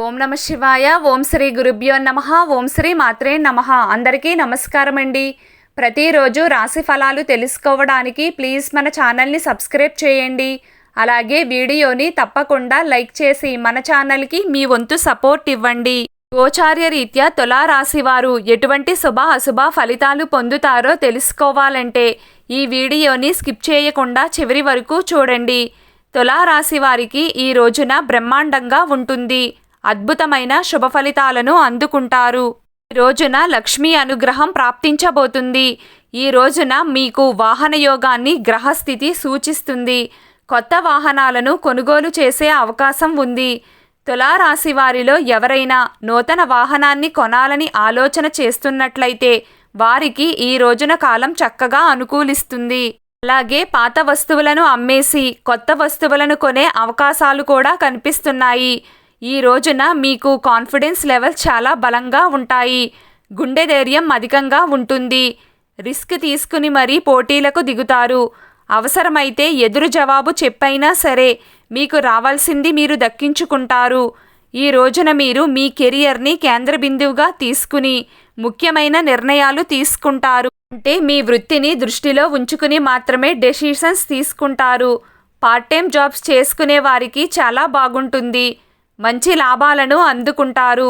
ఓం నమ శివాయ. ఓం శ్రీ గురుభ్యో నమః. ఓం శ్రీ మాత్రే నమః. అందరికీ నమస్కారం అండి. ప్రతిరోజు రాశి ఫలాలు తెలుసుకోవడానికి ప్లీజ్ మన ఛానల్ని సబ్స్క్రైబ్ చేయండి. అలాగే వీడియోని తప్పకుండా లైక్ చేసి మన ఛానల్కి మీ వంతు సపోర్ట్ ఇవ్వండి. గోచార్య రీత్యా తులా రాశి వారు ఎటువంటి శుభ అశుభ ఫలితాలు పొందుతారో తెలుసుకోవాలంటే ఈ వీడియోని స్కిప్ చేయకుండా చివరి వరకు చూడండి. తులా రాశి వారికి ఈ రోజున బ్రహ్మాండంగా ఉంటుంది. అద్భుతమైన శుభ ఫలితాలను అందుకుంటారు. ఈ రోజున లక్ష్మీ అనుగ్రహం ప్రాప్తించబోతుంది. ఈ రోజున మీకు వాహన యోగాన్ని గ్రహస్థితి సూచిస్తుంది. కొత్త వాహనాలను కొనుగోలు చేసే అవకాశం ఉంది. తులారాశి వారిలో ఎవరైనా నూతన వాహనాన్ని కొనాలని ఆలోచన చేస్తున్నట్లయితే వారికి ఈ రోజున కాలం చక్కగా అనుకూలిస్తుంది. అలాగే పాత వస్తువులను అమ్మేసి కొత్త వస్తువులను కొనే అవకాశాలు కూడా కనిపిస్తున్నాయి. ఈ రోజున మీకు కాన్ఫిడెన్స్ లెవెల్ చాలా బలంగా ఉంటాయి. గుండె ధైర్యం అధికంగా ఉంటుంది. రిస్క్ తీసుకుని మరీ పోటీలకు దిగుతారు. అవసరమైతే ఎదురు జవాబు చెప్పైనా సరే మీకు రావాల్సింది మీరు దక్కించుకుంటారు. ఈ రోజున మీరు మీ కెరియర్ని కేంద్ర బిందువుగా తీసుకుని ముఖ్యమైన నిర్ణయాలు తీసుకుంటారు. అంటే మీ వృత్తిని దృష్టిలో ఉంచుకుని మాత్రమే డెసిషన్స్ తీసుకుంటారు. పార్ట్ టైం జాబ్స్ చేసుకునే వారికి చాలా బాగుంటుంది. మంచి లాభాలను అందుకుంటారు.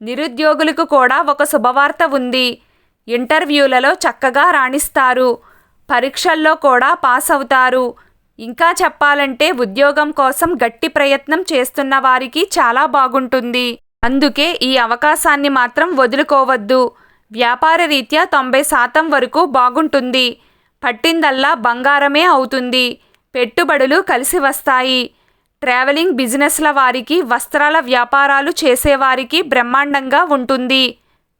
నిరుద్యోగులకు కూడా ఒక శుభవార్త ఉంది. ఇంటర్వ్యూలలో చక్కగా రాణిస్తారు. పరీక్షల్లో కూడా పాస్ అవుతారు. ఇంకా చెప్పాలంటే ఉద్యోగం కోసం గట్టి ప్రయత్నం చేస్తున్న వారికి చాలా బాగుంటుంది. అందుకే ఈ అవకాశాన్ని మాత్రం వదులుకోవద్దు. వ్యాపార రీత్యా 90% వరకు బాగుంటుంది. పట్టిందల్లా బంగారమే అవుతుంది. పెట్టుబడులు కలిసి వస్తాయి. ట్రావెలింగ్ బిజినెస్ల వారికి, వస్త్రాల వ్యాపారాలు చేసేవారికి బ్రహ్మాండంగా ఉంటుంది.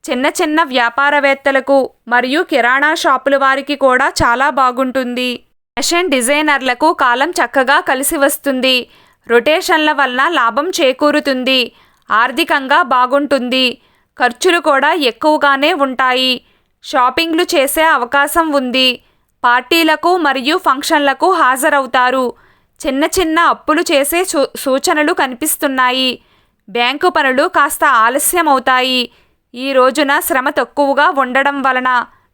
చిన్న చిన్న వ్యాపారవేత్తలకు మరియు కిరాణా షాపుల వారికి కూడా చాలా బాగుంటుంది. ఫ్యాషన్ డిజైనర్లకు కాలం చక్కగా కలిసి వస్తుంది. రొటేషన్ల వలన లాభం చేకూరుతుంది. ఆర్థికంగా బాగుంటుంది. ఖర్చులు కూడా ఎక్కువగానే ఉంటాయి. షాపింగ్లు చేసే అవకాశం ఉంది. పార్టీలకు మరియు ఫంక్షన్లకు హాజరవుతారు. చిన్న చిన్న అప్పులు చేసే సూచనలు కనిపిస్తున్నాయి. బ్యాంకు పనులు కాస్త ఆలస్యం అవుతాయి. ఈ రోజున శ్రమ తక్కువగా ఉండడం వలన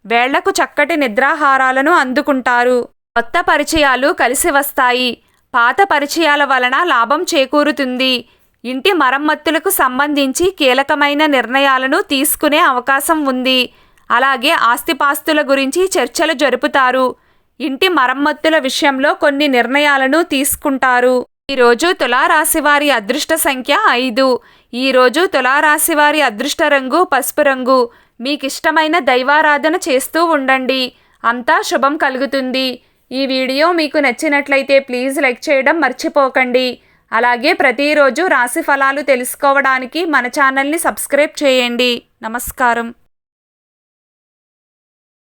వేళ్లకు చక్కటి నిద్రాహారాలను అందుకుంటారు. కొత్త పరిచయాలు కలిసి వస్తాయి. పాత పరిచయాల వలన లాభం చేకూరుతుంది. ఇంటి మరమ్మతులకు సంబంధించి కీలకమైన నిర్ణయాలను తీసుకునే అవకాశం ఉంది. అలాగే ఆస్తిపాస్తుల గురించి చర్చలు జరుపుతారు. ఇంటి మరమ్మతుల విషయంలో కొన్ని నిర్ణయాలను తీసుకుంటారు. ఈరోజు తులారాశి వారి అదృష్ట సంఖ్య 5. ఈరోజు తులారాశి వారి అదృష్ట రంగు పసుపు రంగు. మీకిష్టమైన దైవారాధన చేస్తూ ఉండండి. అంతా శుభం కలుగుతుంది. ఈ వీడియో మీకు నచ్చినట్లయితే ప్లీజ్ లైక్ చేయడం మర్చిపోకండి. అలాగే ప్రతిరోజు రాశి ఫలాలు తెలుసుకోవడానికి మన ఛానల్ని సబ్స్క్రైబ్ చేయండి. నమస్కారం.